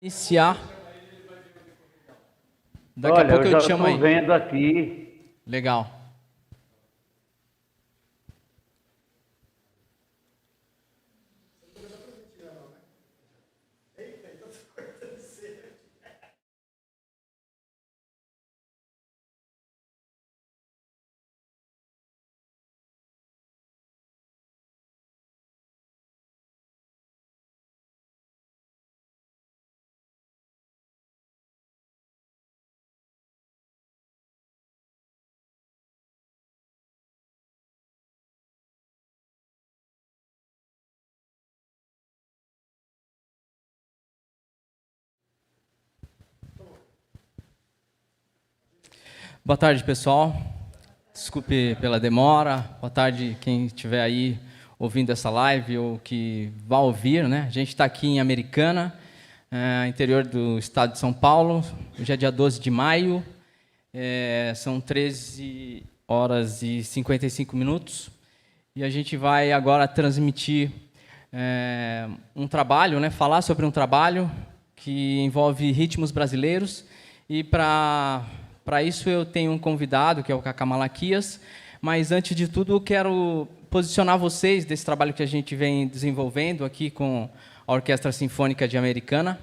Iniciar. Daqui Olha, a pouco eu já te chamo aí. estou vendo aqui. Legal. Boa tarde, pessoal. Desculpe pela demora. Boa tarde quem estiver aí ouvindo essa live ou que vai ouvir, né? A gente está aqui em Americana, interior do estado de São Paulo. Hoje é dia 12 de maio. São 13 horas e 55 minutos. E a gente vai agora transmitir um trabalho, né? Falar sobre um trabalho que envolve ritmos brasileiros. E para isso eu tenho um convidado, que é o Cacá Malaquias, mas antes de tudo eu quero posicionar vocês desse trabalho que a gente vem desenvolvendo aqui com a Orquestra Sinfônica de Americana.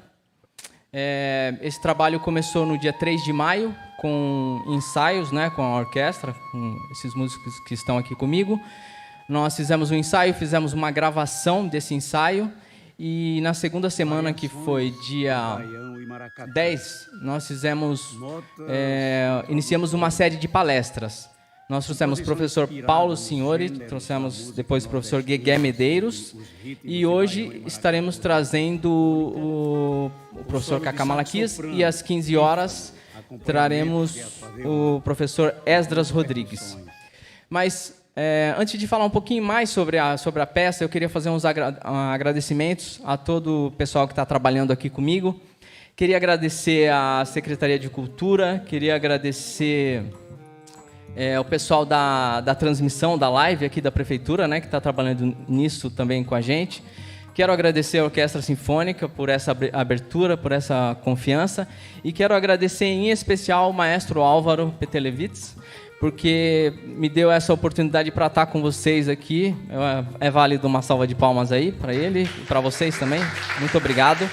Esse trabalho começou no dia 3 de maio, com ensaios, né, com a orquestra, com esses músicos que estão aqui comigo. Nós fizemos um ensaio, fizemos uma gravação desse ensaio, e na segunda semana, que foi dia 10, nós iniciamos uma série de palestras. Nós trouxemos o professor Paulo Signori, trouxemos depois o professor Guegué Medeiros, e hoje estaremos trazendo o professor Cacá Malaquias, e às 15 horas traremos o professor Esdras Rodrigues. Mas antes de falar um pouquinho mais sobre a peça, eu queria fazer uns agradecimentos a todo o pessoal que está trabalhando aqui comigo. Queria agradecer à Secretaria de Cultura, queria agradecer o pessoal da transmissão da live aqui da Prefeitura, né, que está trabalhando nisso também com a gente. Quero agradecer a Orquestra Sinfônica por essa abertura, por essa confiança. E quero agradecer em especial o maestro Álvaro Petelevitz, porque me deu essa oportunidade para estar com vocês aqui. É válido uma salva de palmas aí para ele e para vocês também. Muito obrigado.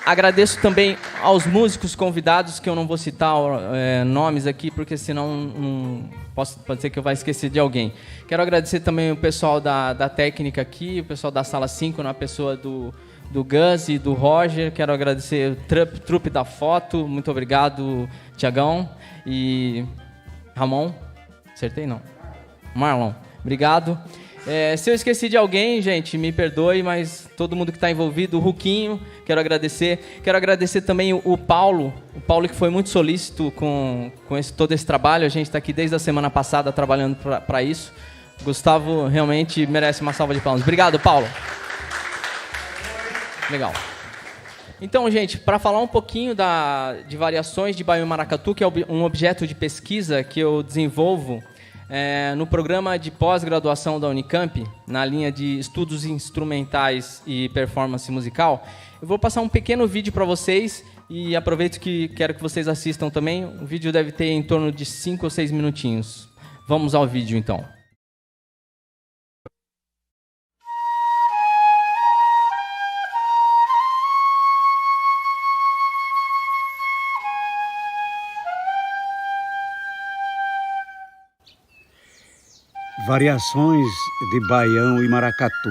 Agradeço também aos músicos convidados, que eu não vou citar nomes aqui, porque senão pode ser que eu vá esquecer de alguém. Quero agradecer também o pessoal da técnica aqui, o pessoal da Sala 5, na pessoa do Gus e do Roger. Quero agradecer o trupe da foto. Muito obrigado, Tiagão e Ramon. Acertei, não? Marlon. Obrigado. Se eu esqueci de alguém, gente, me perdoe, mas todo mundo que está envolvido, o Ruquinho, quero agradecer. Quero agradecer também o Paulo que foi muito solícito com todo esse trabalho. A gente está aqui desde a semana passada trabalhando para isso. Gustavo realmente merece uma salva de palmas. Obrigado, Paulo. Legal. Então, gente, para falar um pouquinho de variações de baião e maracatu, que é um objeto de pesquisa que eu desenvolvo no programa de pós-graduação da Unicamp, na linha de estudos instrumentais e performance musical, eu vou passar um pequeno vídeo para vocês e aproveito que quero que vocês assistam também. O vídeo deve ter em torno de 5 ou 6 minutinhos. Vamos ao vídeo, então. Variações de baião e maracatu.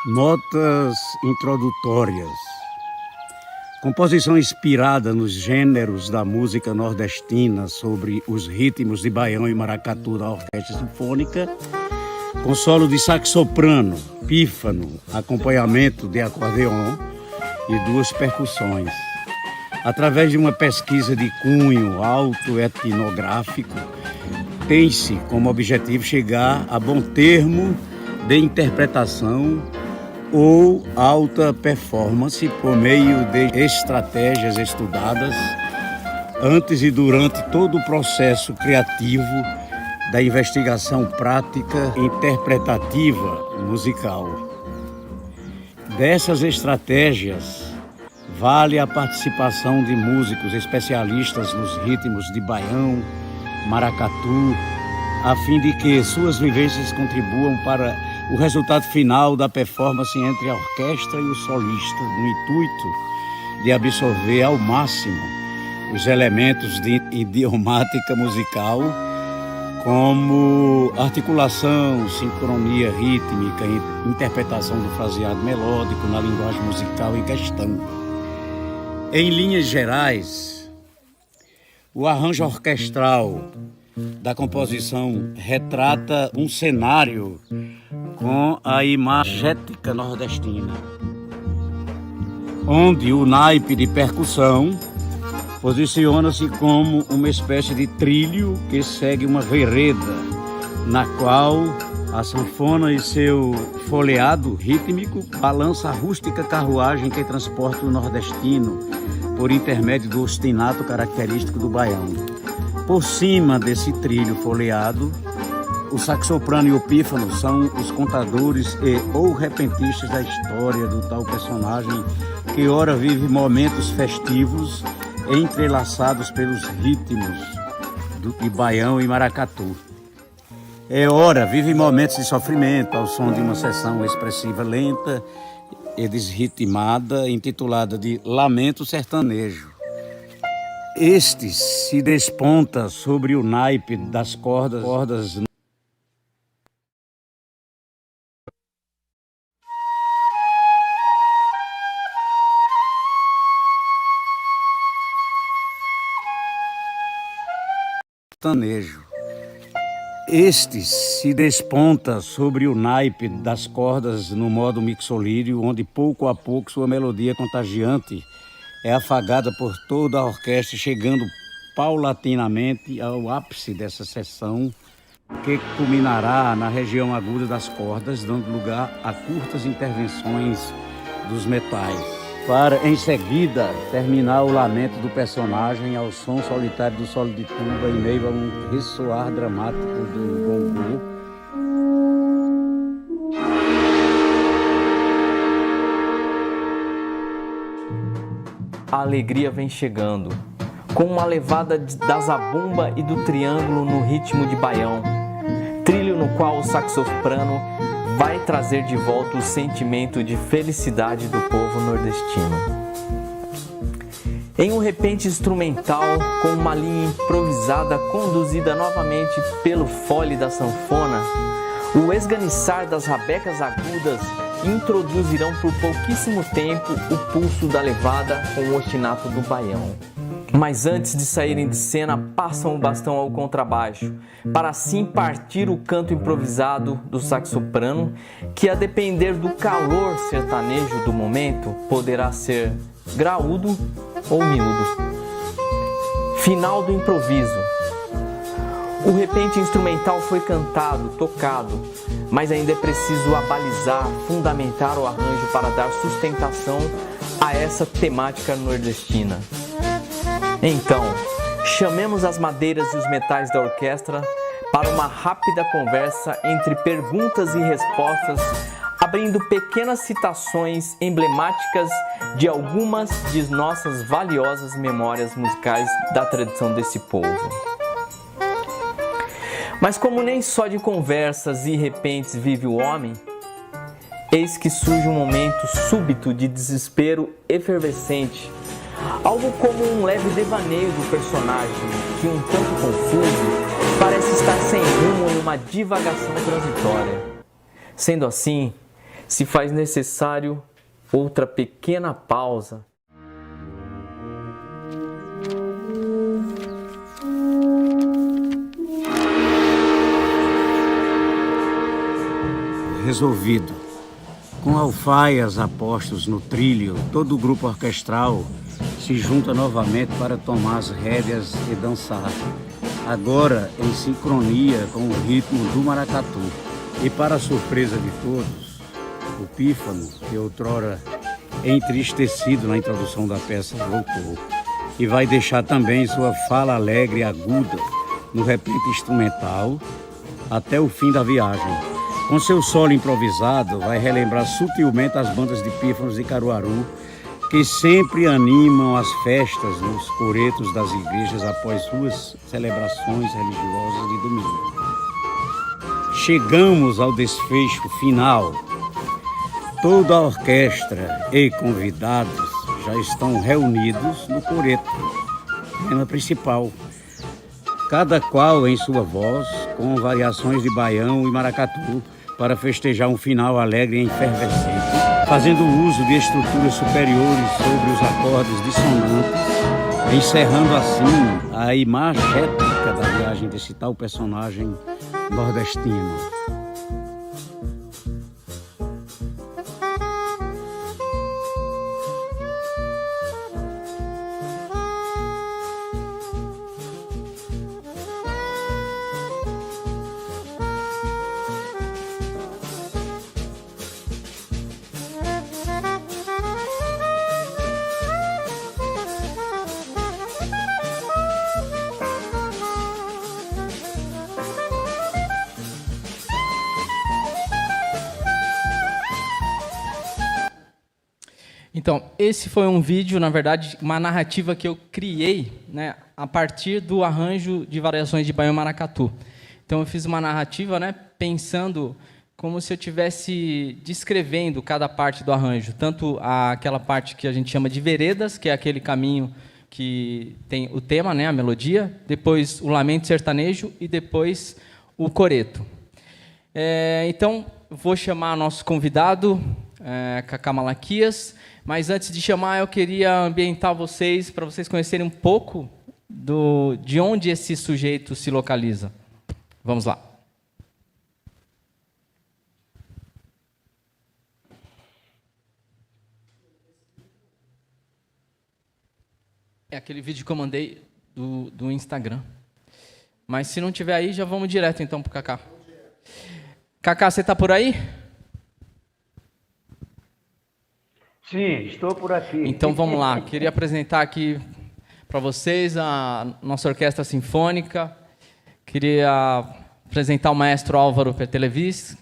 Notas introdutórias. Composição inspirada nos gêneros da música nordestina sobre os ritmos de baião e maracatu da Orquestra Sinfônica, com solo de sax soprano, pífano, acompanhamento de acordeon e 2 percussões. Através de uma pesquisa de cunho autoetnográfico, tem-se como objetivo chegar a bom termo de interpretação ou alta performance por meio de estratégias estudadas antes e durante todo o processo criativo da investigação prática interpretativa musical. Dessas estratégias, vale a participação de músicos especialistas nos ritmos de baião, maracatu, a fim de que suas vivências contribuam para o resultado final da performance entre a orquestra e o solista, no intuito de absorver ao máximo os elementos de idiomática musical, como articulação, sincronia rítmica, interpretação do fraseado melódico na linguagem musical em questão. Em linhas gerais, o arranjo orquestral da composição retrata um cenário com a imagética nordestina, onde o naipe de percussão posiciona-se como uma espécie de trilho que segue uma vereda, na qual a sanfona e seu folheado rítmico balança a rústica carruagem que transporta o nordestino por intermédio do ostinato característico do baião. Por cima desse trilho folheado, o saxoprano e o pífano são os contadores e ou repentistas da história do tal personagem que ora vive momentos festivos entrelaçados pelos ritmos de baião e maracatu. Ora vive momentos de sofrimento ao som de uma sessão expressiva lenta e desritmada, intitulada de Lamento Sertanejo. Este se desponta sobre o naipe das cordas sertanejo. Este se desponta sobre o naipe das cordas no modo mixolírio, onde pouco a pouco sua melodia contagiante é afagada por toda a orquestra, chegando paulatinamente ao ápice dessa sessão, que culminará na região aguda das cordas, dando lugar a curtas intervenções dos metais, para em seguida terminar o lamento do personagem ao som solitário do solo de tuba em meio a um ressoar dramático do gongô. A alegria vem chegando, com uma levada da zabumba e do triângulo no ritmo de baião, trilho no qual o saxoprano vai trazer de volta o sentimento de felicidade do povo nordestino. Em um repente instrumental, com uma linha improvisada conduzida novamente pelo fole da sanfona, o esganiçar das rabecas agudas introduzirão por pouquíssimo tempo o pulso da levada com o ostinato do baião. Mas antes de saírem de cena, passam o bastão ao contrabaixo, para assim partir o canto improvisado do saxoprano, que a depender do calor sertanejo do momento, poderá ser graúdo ou miúdo. Final do improviso. O repente instrumental foi cantado, tocado, mas ainda é preciso abalizar, fundamentar o arranjo para dar sustentação a essa temática nordestina. Então, chamemos as madeiras e os metais da orquestra para uma rápida conversa entre perguntas e respostas, abrindo pequenas citações emblemáticas de algumas de nossas valiosas memórias musicais da tradição desse povo. Mas como nem só de conversas e repentes vive o homem, eis que surge um momento súbito de desespero efervescente, algo como um leve devaneio do personagem, que um tanto confuso, parece estar sem rumo em uma divagação transitória. Sendo assim, se faz necessário outra pequena pausa. Resolvido. Com alfaias apostos no trilho, todo o grupo orquestral se junta novamente para tomar as rédeas e dançar, agora em sincronia com o ritmo do maracatu. E para a surpresa de todos, o pífano, que outrora entristecido na introdução da peça, voltou e vai deixar também sua fala alegre e aguda no repente instrumental até o fim da viagem, Com seu solo improvisado, vai relembrar sutilmente as bandas de pífanos de Caruaru, que sempre animam as festas nos coretos das igrejas após suas celebrações religiosas de domingo. Chegamos ao desfecho final. Toda a orquestra e convidados já estão reunidos no coreto, tema principal, cada qual em sua voz, com variações de baião e maracatu, para festejar um final alegre e efervescente, fazendo uso de estruturas superiores sobre os acordes dissonantes, encerrando assim a imagética da viagem desse tal personagem nordestino. Então, esse foi um vídeo, na verdade, uma narrativa que eu criei, né, a partir do arranjo de variações de baião e maracatu. Então, eu fiz uma narrativa, né, pensando como se eu estivesse descrevendo cada parte do arranjo, tanto aquela parte que a gente chama de veredas, que é aquele caminho que tem o tema, né, a melodia, depois o lamento sertanejo e depois o coreto. Então, vou chamar nosso convidado, Cacá Malaquias, mas antes de chamar, eu queria ambientar vocês, para vocês conhecerem um pouco de onde esse sujeito se localiza. Vamos lá. É aquele vídeo que eu mandei do Instagram. Mas se não tiver aí, já vamos direto então para o Cacá. Cacá, você está por aí? Sim, estou por aqui. Então vamos lá. Queria apresentar aqui para vocês a nossa orquestra sinfônica. Queria apresentar o maestro Álvaro Pertelevis.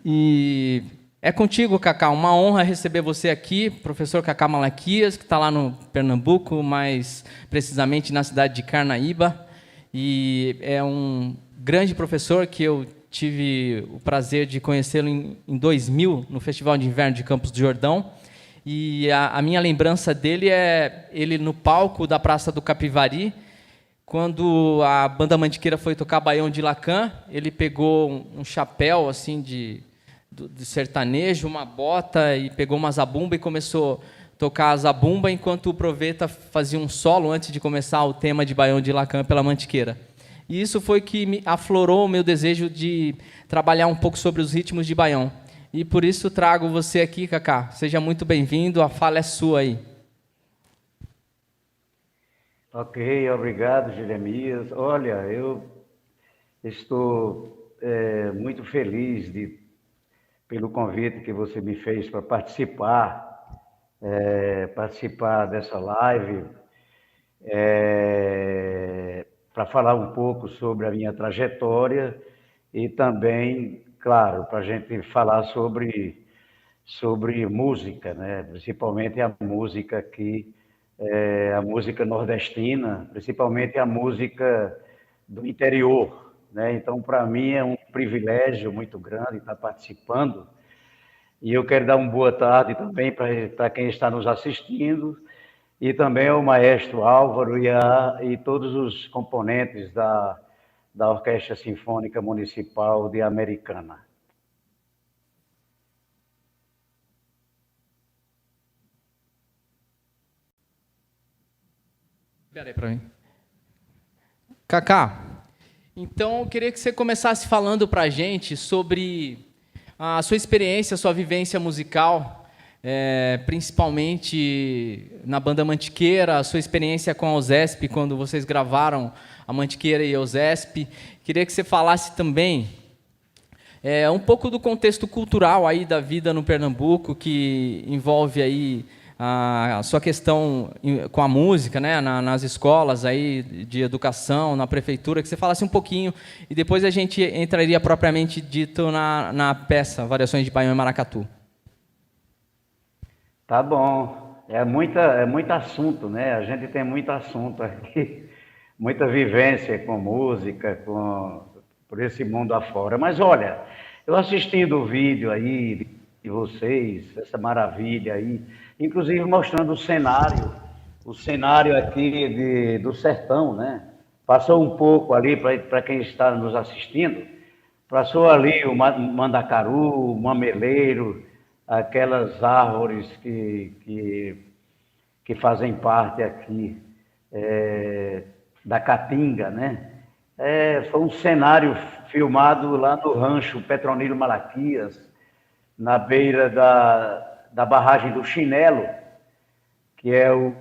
E é contigo, Cacá. Uma honra receber você aqui, professor Cacá Malaquias, que está lá no Pernambuco, mais precisamente na cidade de Carnaíba. E é um grande professor que eu tive o prazer de conhecê-lo em 2000, no Festival de Inverno de Campos do Jordão. E a minha lembrança dele é ele no palco da Praça do Capivari, quando a banda Mantiqueira foi tocar Baião de Lacan. Ele pegou um chapéu assim de sertanejo, uma bota, e pegou uma zabumba e começou a tocar a zabumba, enquanto o Proveta fazia um solo antes de começar o tema de Baião de Lacan pela Mantiqueira. E isso foi que me aflorou o meu desejo de trabalhar um pouco sobre os ritmos de baião. E por isso trago você aqui, Cacá. Seja muito bem-vindo, a fala é sua aí. Ok, obrigado, Jeremias. Olha, eu estou muito feliz pelo convite que você me fez para participar dessa live, para falar um pouco sobre a minha trajetória e também, claro, para a gente falar sobre música, né? Principalmente a música a música nordestina, principalmente a música do interior, né? Então, para mim é um privilégio muito grande estar participando, e eu quero dar uma boa tarde também para quem está nos assistindo, e também ao maestro Álvaro e todos os componentes da Orquestra Sinfônica Municipal de Americana. Espera aí para mim. Cacá, então eu queria que você começasse falando para a gente sobre a sua experiência, a sua vivência musical, principalmente na banda Mantiqueira, a sua experiência com a OSESP, quando vocês gravaram a Mantiqueira e a OSESP. Queria que você falasse também um pouco do contexto cultural aí da vida no Pernambuco, que envolve aí a sua questão com a música, né, nas escolas aí de educação, na prefeitura, que você falasse um pouquinho, e depois a gente entraria propriamente dito na peça Variações de Baião e Maracatu. Tá bom. É muito assunto, né? A gente tem muito assunto aqui, muita vivência com música, por esse mundo afora. Mas olha, eu assistindo o vídeo aí de vocês, essa maravilha aí, inclusive mostrando o cenário aqui do sertão, né? Passou um pouco ali para quem está nos assistindo, passou ali o mandacaru, o mameleiro, aquelas árvores que fazem parte aqui da Caatinga, né? Foi um cenário filmado lá no rancho Petronilo Malaquias, na beira da barragem do Chinelo, que é o...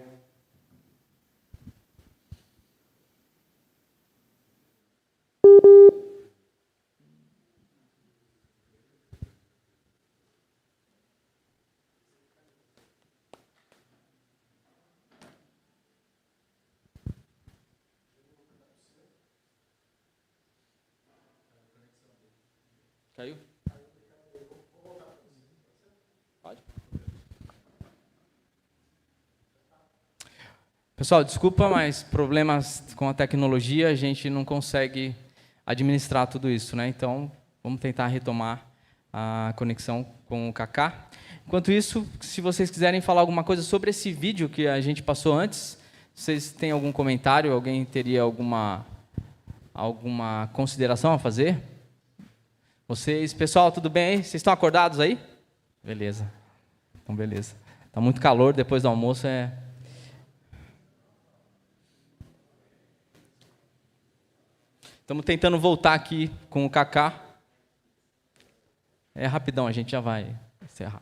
Caiu? Pode. Pessoal, desculpa, mas problemas com a tecnologia, a gente não consegue administrar tudo isso, né? Então, vamos tentar retomar a conexão com o Kaká. Enquanto isso, se vocês quiserem falar alguma coisa sobre esse vídeo que a gente passou antes, vocês têm algum comentário? Alguém teria alguma consideração a fazer? Vocês, pessoal, tudo bem aí? Vocês estão acordados aí? Beleza. Então, beleza. Está muito calor, depois do almoço Estamos tentando voltar aqui com o Kaká. É rapidão, a gente já vai encerrar.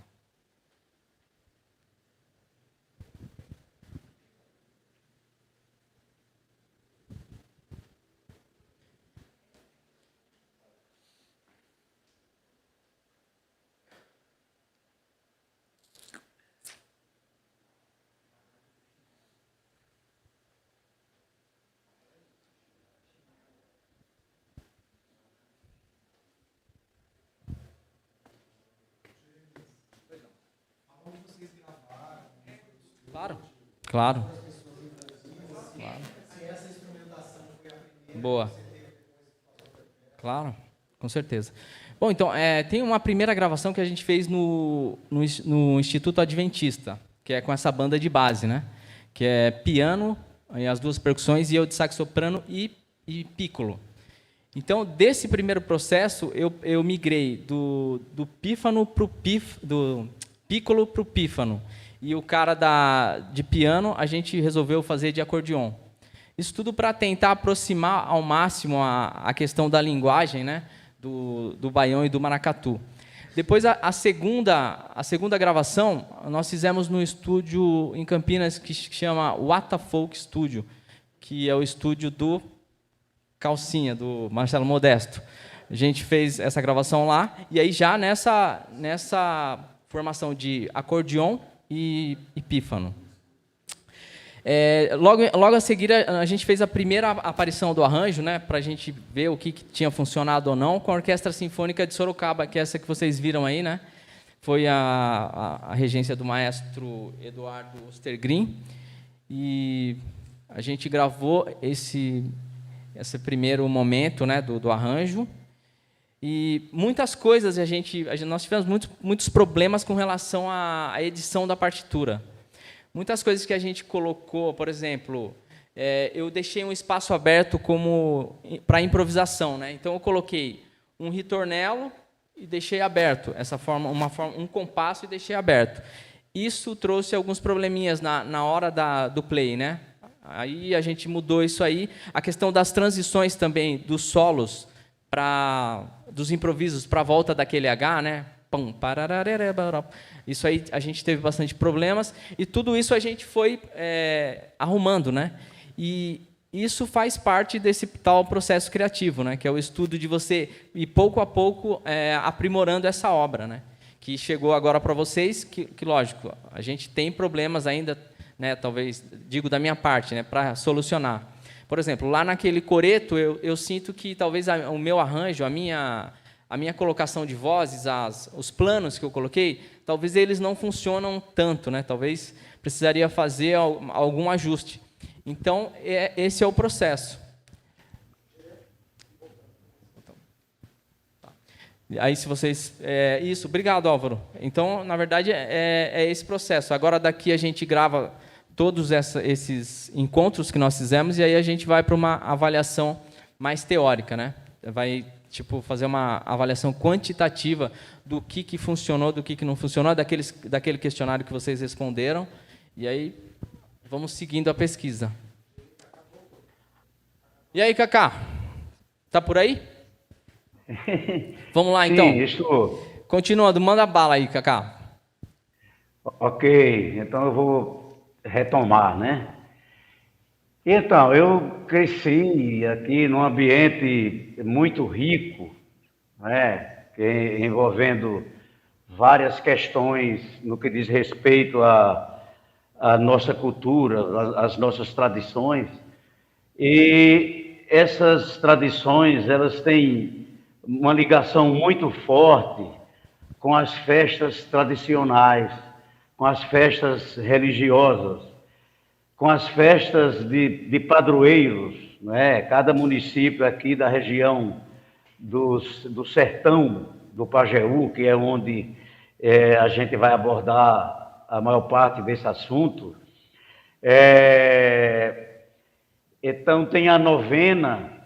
Claro. Claro. Boa. Claro, com certeza. Bom, então, tem uma primeira gravação que a gente fez no Instituto Adventista, que é com essa banda de base, né? Que é piano, e as duas percussões, e eu de sax soprano e pícolo. Então, desse primeiro processo, eu migrei do pífano pro do pícolo para o pífano. E o cara de piano, a gente resolveu fazer de acordeon. Isso tudo para tentar aproximar ao máximo a questão da linguagem, né, do baião e do maracatu. Depois, a segunda gravação, nós fizemos no estúdio em Campinas, que chama Wata Folk Studio, que é o estúdio do Calcinha, do Marcelo Modesto. A gente fez essa gravação lá, e aí já nessa formação de acordeon e pífano. Logo a seguir, a gente fez a primeira aparição do arranjo, né, para a gente ver o que tinha funcionado ou não, com a Orquestra Sinfônica de Sorocaba, que é essa que vocês viram aí, né? Foi a regência do maestro Eduardo Ostergreen, e a gente gravou esse primeiro momento, né, do arranjo. E muitas coisas nós tivemos muitos problemas com relação à edição da partitura. Muitas coisas que a gente colocou, por exemplo, eu deixei um espaço aberto para improvisação, né? Então eu coloquei um ritornelo e deixei aberto um compasso e deixei aberto. Isso trouxe alguns probleminhas na hora do play, né? Aí a gente mudou isso aí. A questão das transições também dos solos dos improvisos para a volta daquele H, né? Isso aí a gente teve bastante problemas, e tudo isso a gente foi arrumando, né? E isso faz parte desse tal processo criativo, né? Que é o estudo de você ir pouco a pouco aprimorando essa obra, né? que chegou agora para vocês, que lógico, a gente tem problemas ainda, né, talvez, digo da minha parte, né, para solucionar. Por exemplo, lá naquele coreto, eu sinto que talvez o meu arranjo, a minha colocação de vozes, os planos que eu coloquei, talvez eles não funcionam tanto, né? Talvez precisaria fazer algum ajuste. Então, esse é o processo. Aí, se vocês... isso, obrigado, Álvaro. Então, na verdade, é esse processo. Agora, daqui a gente grava todos esses encontros que nós fizemos e aí a gente vai para uma avaliação mais teórica, né? Vai, tipo, fazer uma avaliação quantitativa do que funcionou, do que não funcionou, daquele questionário que vocês responderam. E aí, vamos seguindo a pesquisa. E aí, Cacá? Tá por aí? Vamos lá, então. Sim, estou. Continuando, manda bala aí, Cacá. Ok, então eu vou retomar, né? Então, eu cresci aqui num ambiente muito rico, né? Envolvendo várias questões no que diz respeito à nossa cultura, às nossas tradições. E essas tradições, elas têm uma ligação muito forte com as festas tradicionais, com as festas religiosas, com as festas de padroeiros, né? Cada município aqui da região do sertão do Pajeú, que é onde a gente vai abordar a maior parte desse assunto. Então, tem a novena,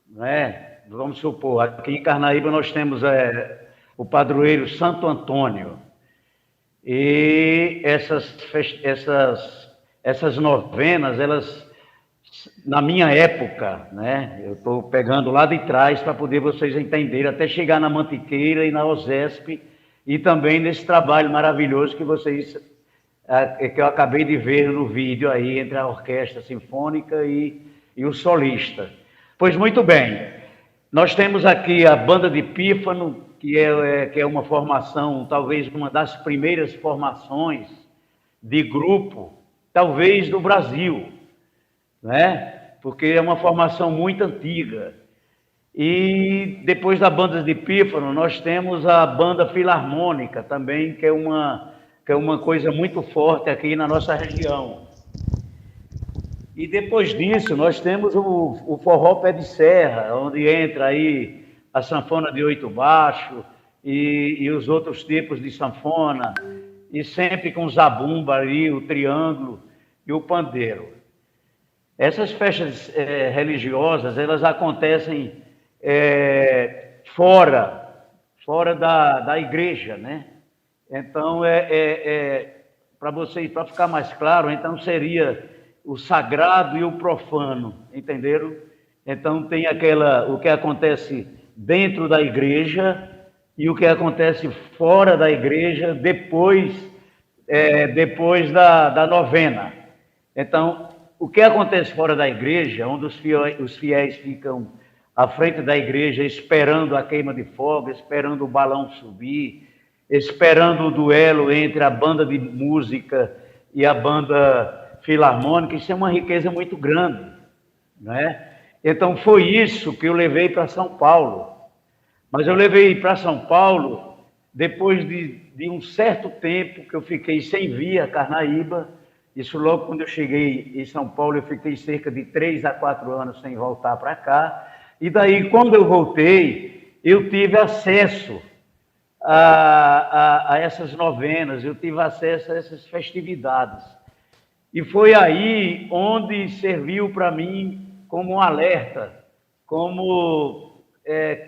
né? Vamos supor, aqui em Carnaíba nós temos o padroeiro Santo Antônio. E essas novenas, elas, na minha época, né? Eu estou pegando lá de trás para poder vocês entenderem, até chegar na Mantiqueira e na OSESP, e também nesse trabalho maravilhoso que eu acabei de ver no vídeo aí, entre a orquestra sinfônica e o solista. Pois muito bem. Nós temos aqui a banda de pífano, que é uma formação, talvez uma das primeiras formações de grupo, talvez do Brasil, né? Porque é uma formação muito antiga. E depois da banda de pífano, nós temos a banda filarmônica também, que é uma coisa muito forte aqui na nossa região. E depois disso, nós temos o forró pé de serra, onde entra aí a sanfona de 8 baixo e os outros tipos de sanfona, e sempre com o zabumba ali, o triângulo e o pandeiro. Essas festas religiosas, elas acontecem fora da igreja, né? Então, para ficar mais claro, então seria o sagrado e o profano, entenderam? Então tem o que acontece dentro da igreja e o que acontece fora da igreja depois da novena. Então, o que acontece fora da igreja, onde os fiéis ficam à frente da igreja esperando a queima de fogo, esperando o balão subir, esperando o duelo entre a banda de música e a banda filarmônica, isso é uma riqueza muito grande, né? Então foi isso que eu levei para São Paulo. Mas eu levei para São Paulo depois de um certo tempo que eu fiquei sem vir a Carnaíba. Isso logo quando eu cheguei em São Paulo, eu fiquei cerca de 3 a 4 anos sem voltar para cá. E daí, quando eu voltei, eu tive acesso a essas novenas, eu tive acesso a essas festividades. E foi aí onde serviu para mim como um alerta, como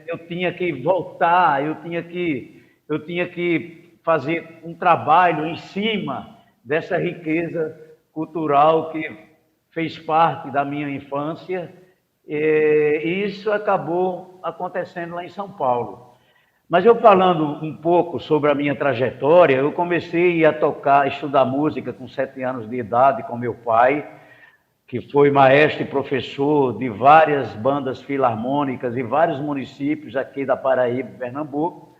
eu tinha que voltar, eu tinha que fazer um trabalho em cima dessa riqueza cultural que fez parte da minha infância, e isso acabou acontecendo lá em São Paulo. Mas eu falando um pouco sobre a minha trajetória, eu comecei a estudar música com 7 anos de idade com meu pai, que foi maestro e professor de várias bandas filarmônicas e vários municípios aqui da Paraíba e Pernambuco.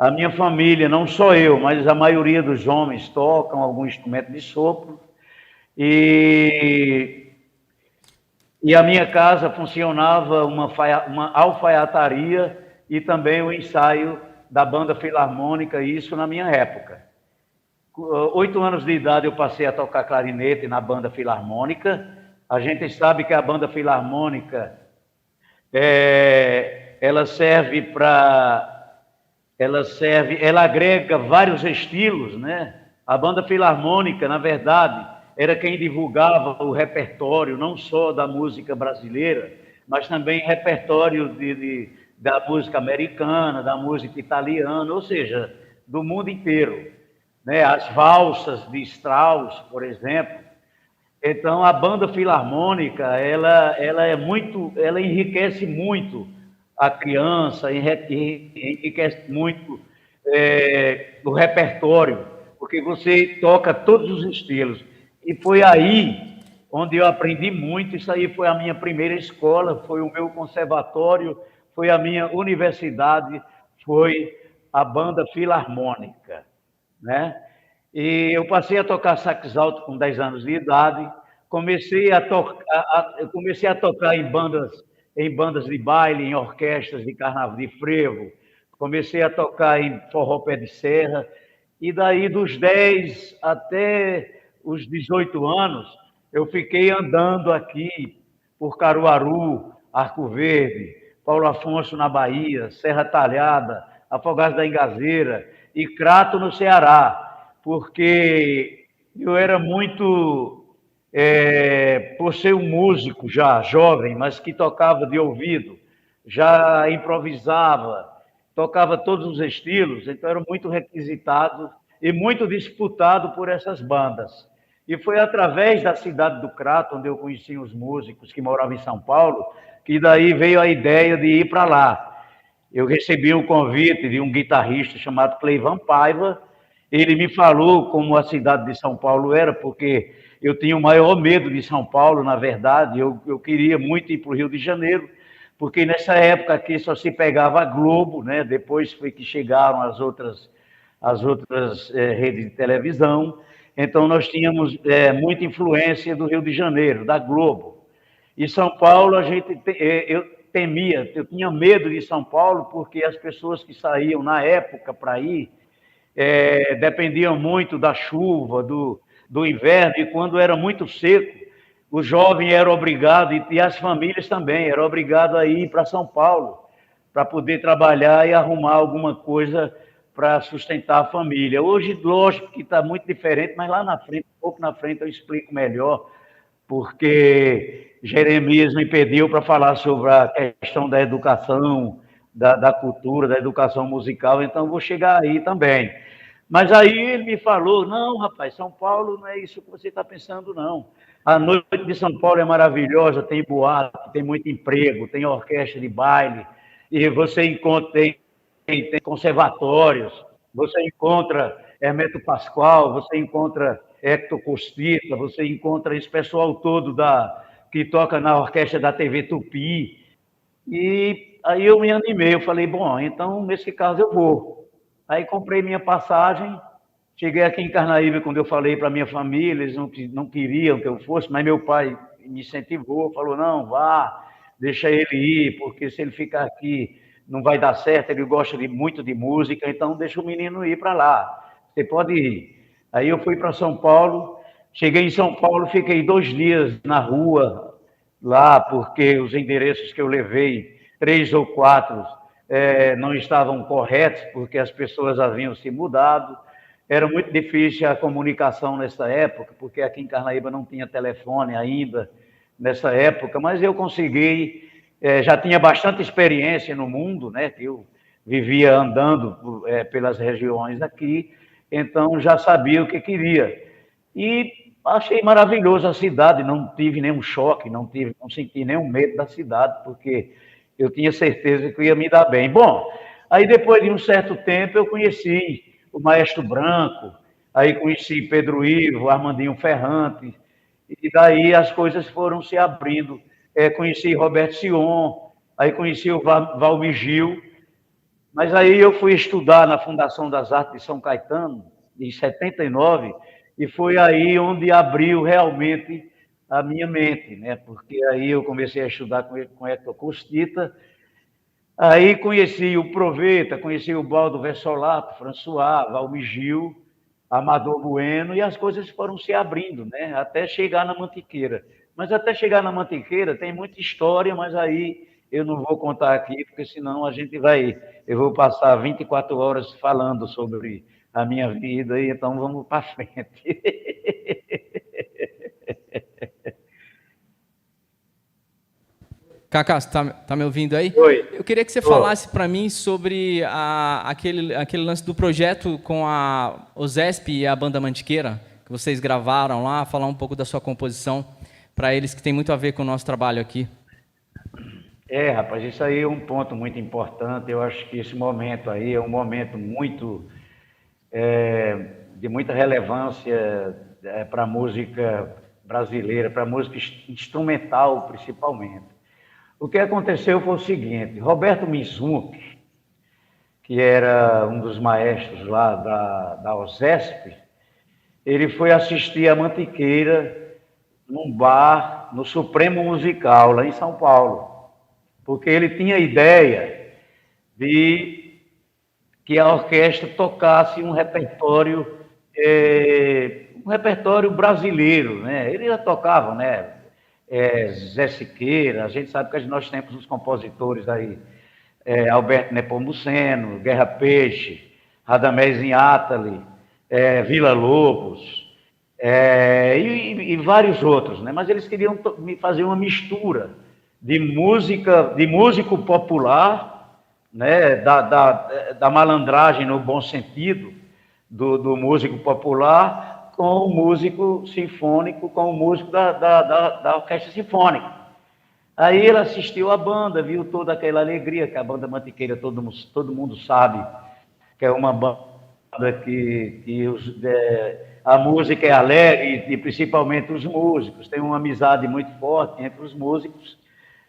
A minha família, não só eu, mas a maioria dos homens tocam algum instrumento de sopro. E a minha casa funcionava uma alfaiataria e também o ensaio da banda filarmônica, isso na minha época. 8 anos de idade eu passei a tocar clarinete na banda filarmônica. A gente sabe que a banda filarmônica ela agrega vários estilos, né? A banda filarmônica, na verdade, era quem divulgava o repertório, não só da música brasileira, mas também repertório da música americana, da música italiana, ou seja, do mundo inteiro, né? As valsas de Strauss, por exemplo. Então, a banda filarmônica, ela enriquece muito a criança, enriquece muito o repertório, porque você toca todos os estilos. E foi aí onde eu aprendi muito. Isso aí foi a minha primeira escola, foi o meu conservatório, foi a minha universidade, foi a banda filarmônica, né? E eu passei a tocar sax alto com 10 anos de idade, comecei a tocar em bandas de baile, em orquestras de carnaval de frevo, comecei a tocar em forró pé de serra, e daí dos 10 até os 18 anos, eu fiquei andando aqui por Caruaru, Arco Verde, Paulo Afonso na Bahia, Serra Talhada, Afogados da Ingazeira e Crato no Ceará, porque eu era muito, por ser um músico já jovem, mas que tocava de ouvido, já improvisava, tocava todos os estilos, então era muito requisitado e muito disputado por essas bandas. E foi através da cidade do Crato, onde eu conheci os músicos que moravam em São Paulo, que daí veio a ideia de ir para lá. Eu recebi um convite de um guitarrista chamado Cleivan Paiva. Ele me falou como a cidade de São Paulo era, porque eu tinha o maior medo de São Paulo, na verdade. Eu queria muito ir para o Rio de Janeiro, porque nessa época aqui só se pegava a Globo, né? Depois foi que chegaram as outras redes de televisão. Então nós tínhamos muita influência do Rio de Janeiro, da Globo. E São Paulo, eu tinha medo de São Paulo, porque as pessoas que saíam na época para ir dependiam muito da chuva, do inverno, e quando era muito seco, o jovem era obrigado, e as famílias também, eram obrigados a ir para São Paulo, para poder trabalhar e arrumar alguma coisa para sustentar a família. Hoje, lógico que está muito diferente, mas lá na frente, um pouco na frente, eu explico melhor, porque Jeremias me pediu para falar sobre a questão da educação, da cultura, da educação musical, então vou chegar aí também. Mas aí ele me falou, não, rapaz, São Paulo não é isso que você está pensando, não. A noite de São Paulo é maravilhosa, tem boate, tem muito emprego, tem orquestra de baile, e você encontra, tem conservatórios, você encontra Hermeto Pascoal, você encontra Hector Costita, você encontra esse pessoal todo que toca na orquestra da TV Tupi. E aí eu me animei, eu falei, bom, então nesse caso eu vou. Aí comprei minha passagem, cheguei aqui em Carnaíba, quando eu falei para minha família, eles não queriam que eu fosse, mas meu pai me incentivou, falou, não, vá, deixa ele ir, porque se ele ficar aqui não vai dar certo, ele gosta muito de música, então deixa o menino ir para lá, você pode ir. Aí eu fui para São Paulo, cheguei em São Paulo, fiquei 2 dias na rua, lá, porque os endereços que eu levei, 3 ou 4, não estavam corretos, porque as pessoas haviam se mudado. Era muito difícil a comunicação nessa época, porque aqui em Carnaíba não tinha telefone ainda nessa época, mas eu consegui, já tinha bastante experiência no mundo, né? Eu vivia andando pelas regiões aqui, então já sabia o que queria. E achei maravilhoso a cidade, não tive nenhum choque, não senti nenhum medo da cidade, porque eu tinha certeza que eu ia me dar bem. Bom, aí depois de um certo tempo eu conheci o Maestro Branco, aí conheci Pedro Ivo, Armandinho Ferrante, e daí as coisas foram se abrindo. Conheci Roberto Sion, aí conheci o Valmir Gil, Mas aí eu fui estudar na Fundação das Artes de São Caetano, em 79, e foi aí onde abriu realmente a minha mente, né? Porque aí eu comecei a estudar com Hector Costita, aí conheci o Proveta, conheci o Baldo Versolato, François, Valmir Gil, Amador Bueno, e as coisas foram se abrindo, né? Até chegar na Mantiqueira. Mas até chegar na Mantiqueira tem muita história, mas aí eu não vou contar aqui, porque senão eu vou passar 24 horas falando sobre a minha vida, e então vamos para frente. Cacá, você tá me ouvindo aí? Oi. Eu queria que você falasse para mim sobre aquele lance do projeto com a OSESP e a Banda Mantiqueira, que vocês gravaram lá, falar um pouco da sua composição para eles, que tem muito a ver com o nosso trabalho aqui. Rapaz, isso aí é um ponto muito importante. Eu acho que esse momento aí é um momento de muita relevância para a música brasileira, para a música instrumental, principalmente. O que aconteceu foi o seguinte: Roberto Mizunc, que era um dos maestros lá da OSESP, ele foi assistir a Mantiqueira num bar no Supremo Musical, lá em São Paulo, porque ele tinha a ideia de que a orquestra tocasse um repertório brasileiro, né? Ele já tocava, né? Zé Siqueira, a gente sabe que nós temos os compositores aí, Alberto Nepomuceno, Guerra Peixe, Radamés Inátali, Vila Lobos, e vários outros, né? Mas eles queriam fazer uma mistura de músico popular, né? Da malandragem no bom sentido, do músico popular, com o músico sinfônico, com o músico da orquestra sinfônica. Aí ele assistiu a banda, viu toda aquela alegria, que a banda Mantiqueira, todo mundo sabe que é uma banda que a música é alegre, e principalmente os músicos, tem uma amizade muito forte entre os músicos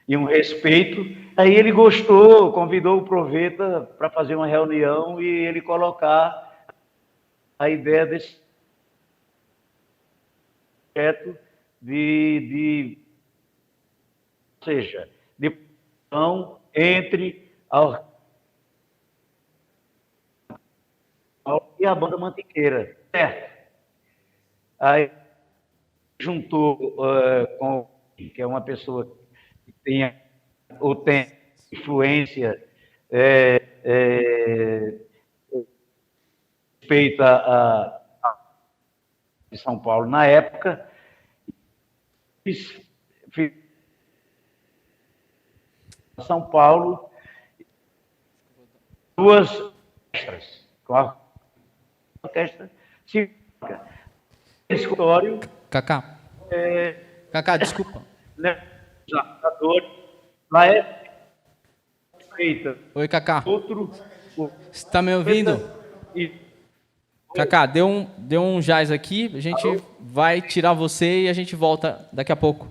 e um respeito. Aí ele gostou, convidou o Proveta para fazer uma reunião e ele colocar a ideia desse projeto ou seja, de entre a e a banda Mantiqueira, certo? Aí juntou com que é uma pessoa que tem influência respeito a de São Paulo na época, fiz São Paulo duas orquestras, com a orquestra sinfônica. Escritório. Cacá. Cacá, desculpa. Né, lá é feita. Oi, Cacá. Você está me ouvindo? Cacá, deu um jazz aqui, a gente vai tirar você e a gente volta daqui a pouco.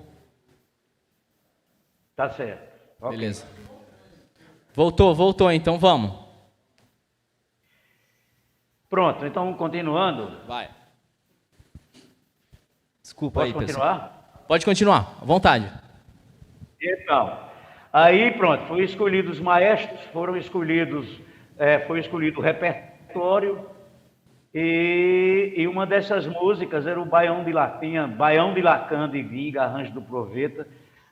Tá certo. Okay. Beleza. Voltou, então vamos. Pronto, então continuando. Vai. Desculpa. Posso aí, continuar? Pessoal. Pode continuar, à vontade. Então, aí pronto, foram escolhidos os maestros, foi escolhido o repertório, e uma dessas músicas era o Baião de Lacan de Ginga, arranjo do Proveta.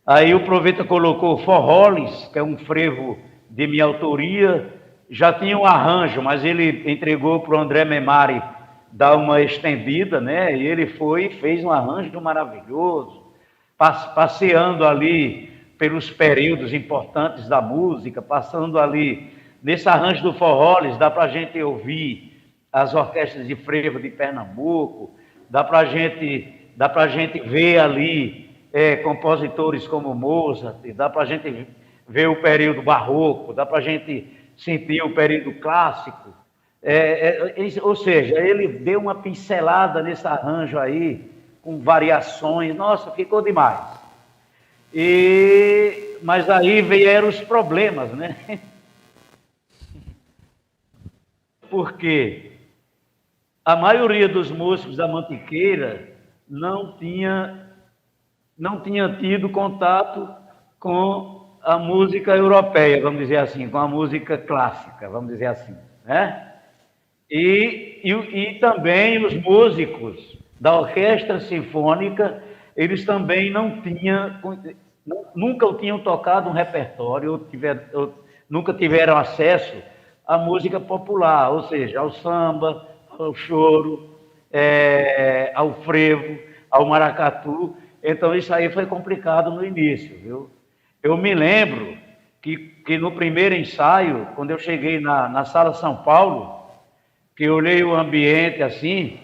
Aí o Proveta colocou Forroles, que é um frevo de minha autoria, já tinha um arranjo, mas ele entregou para o André Memari dar uma estendida, né? E ele fez um arranjo maravilhoso, passeando ali pelos períodos importantes da música, passando ali nesse arranjo do Forroles, dá para a gente ouvir as orquestras de frevo de Pernambuco, dá para a gente ver ali compositores como Mozart, dá para a gente ver o período barroco, dá para a gente sentir o período clássico. Ou seja, ele deu uma pincelada nesse arranjo aí, com variações. Nossa, ficou demais. Mas aí vieram os problemas, né? porque a maioria dos músicos da Mantiqueira não tinha tido contato com a música europeia, vamos dizer assim, com a música clássica, vamos dizer assim, né? E também os músicos da orquestra sinfônica, eles também nunca tinham tocado um repertório, ou nunca tiveram acesso à música popular, ou seja, ao samba, ao choro, ao frevo, ao maracatu. Então isso aí foi complicado no início, viu? Eu me lembro que no primeiro ensaio, quando eu cheguei na Sala São Paulo, que eu olhei o ambiente assim,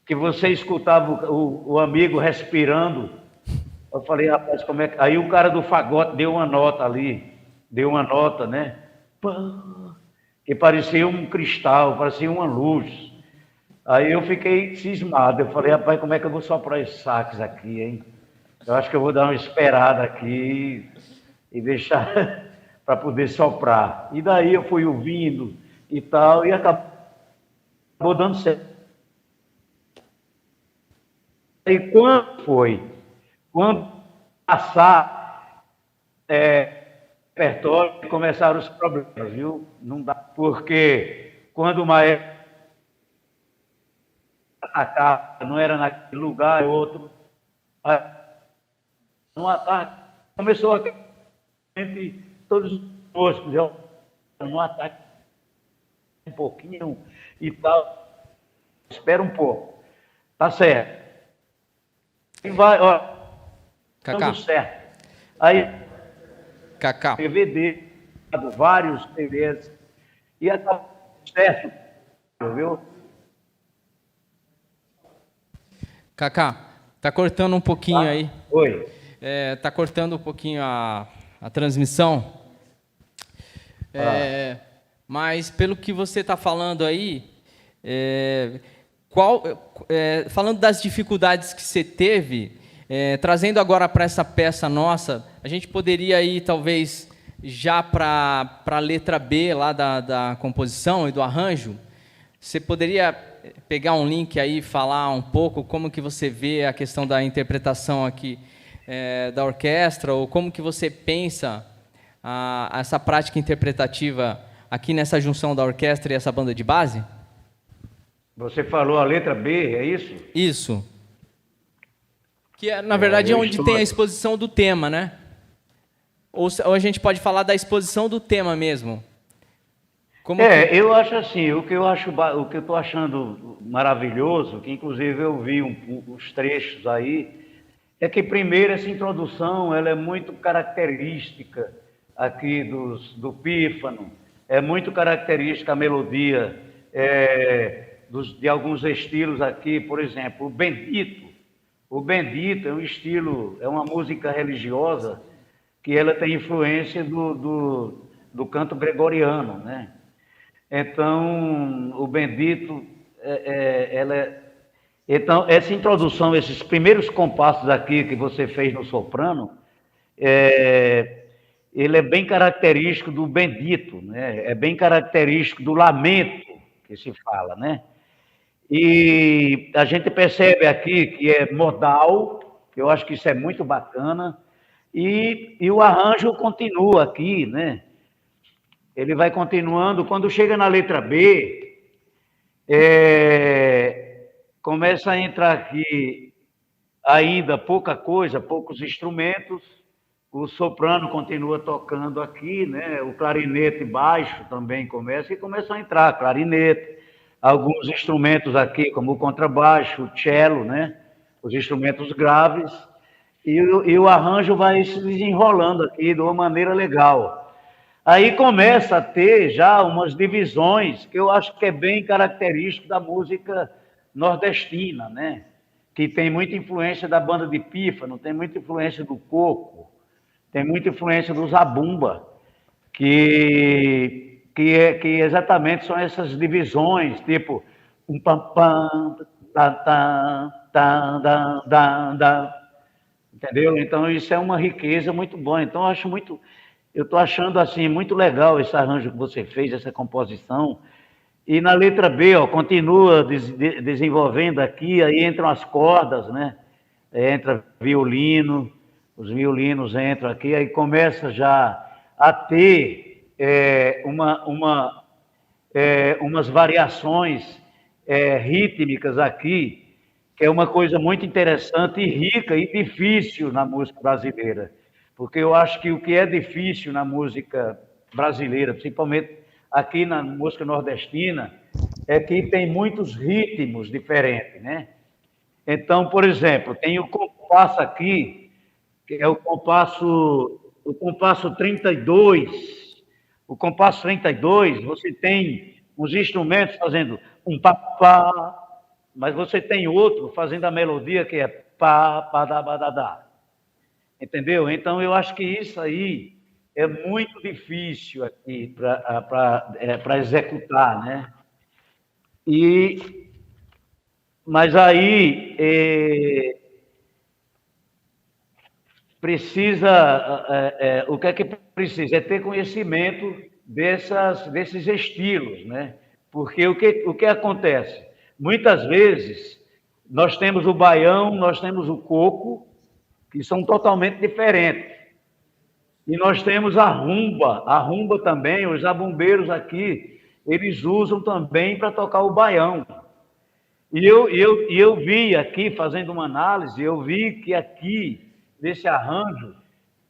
que você escutava o amigo respirando, eu falei, rapaz, como é que... Aí o cara do fagote deu uma nota ali, né? Que parecia um cristal, parecia uma luz. Aí eu fiquei cismado, eu falei, rapaz, como é que eu vou soprar esses saques aqui, hein? Eu acho que eu vou dar uma esperada aqui e deixar para poder soprar. E daí eu fui ouvindo e tal, e acabou dando certo. E quando passar repertório, começaram os problemas, viu? Não dá, porque quando o maestro atacava, não era naquele lugar, é outro. No ataque, começou a entre todos os músicos, no ataque um pouquinho e tal, espera um pouco, tá certo. E vai, ó, Cacá. tudo certo. Aí, Cacá. DVD, vários CDs, e acabou certo, viu? Cacá, tá cortando um pouquinho aí. Oi. Tá cortando um pouquinho a transmissão. Mas pelo que você está falando aí, falando das dificuldades que você teve, trazendo agora para essa peça nossa, a gente poderia ir talvez já para a letra B lá da composição e do arranjo. Você poderia pegar um link aí e falar um pouco como que você vê a questão da interpretação aqui da orquestra, ou como que você pensa essa prática interpretativa aqui nessa junção da orquestra e essa banda de base? Você falou a letra B, é isso? Isso. Que, na verdade, é onde tem a exposição do tema, né? Ou a gente pode falar da exposição do tema mesmo. Eu acho assim, o que eu estou achando maravilhoso, que inclusive eu vi uns trechos aí, é que primeiro essa introdução ela é muito característica aqui do pífano, é muito característica a melodia de alguns estilos aqui, por exemplo, o Bendito. O Bendito é um estilo, é uma música religiosa que ela tem influência do canto gregoriano, né? Então, o Bendito, então, essa introdução, esses primeiros compassos aqui que você fez no soprano, ele é bem característico do Bendito, né? É bem característico do lamento que se fala, né? E a gente percebe aqui que é modal, que eu acho que isso é muito bacana, e o arranjo continua aqui, né? Ele vai continuando. Quando chega na letra B, começa a entrar aqui ainda pouca coisa, poucos instrumentos. O soprano continua tocando aqui, né? O clarinete baixo também começa, e começa a entrar clarinete, alguns instrumentos aqui, como o contrabaixo, o cello, né? Os instrumentos graves, e o arranjo vai se desenrolando aqui de uma maneira legal. Aí começa a ter já umas divisões que eu acho que é bem característico da música nordestina, né? Que tem muita influência da banda de pífano, tem muita influência do coco, tem muita influência do zabumba, que exatamente são essas divisões, tipo um pam pam entendeu? Então isso é uma riqueza muito boa. Então eu estou achando assim muito legal esse arranjo que você fez, essa composição, E na letra B, ó, continua desenvolvendo aqui, aí entram as cordas, né? Entra violino, os violinos entram aqui, aí começa já a ter umas variações rítmicas aqui, que é uma coisa muito interessante e rica e difícil na música brasileira. Porque eu acho que o que é difícil na música brasileira, principalmente aqui na música nordestina, é que tem muitos ritmos diferentes, né? Então, por exemplo, tem o compasso aqui, que é o compasso 32. O compasso 32, você tem uns instrumentos fazendo um pá, mas você tem outro fazendo a melodia que é pá, pá, dá, dá, dá. Entendeu? Então, eu acho que isso aí é muito difícil aqui para executar, né? Mas aí o que é que precisa? É ter conhecimento desses estilos, né? Porque o que acontece? Muitas vezes, nós temos o baião, nós temos o coco, que são totalmente diferentes. E nós temos a rumba também, os zabumbeiros aqui, eles usam também para tocar o baião. E eu vi aqui, fazendo uma análise, eu vi que aqui, nesse arranjo,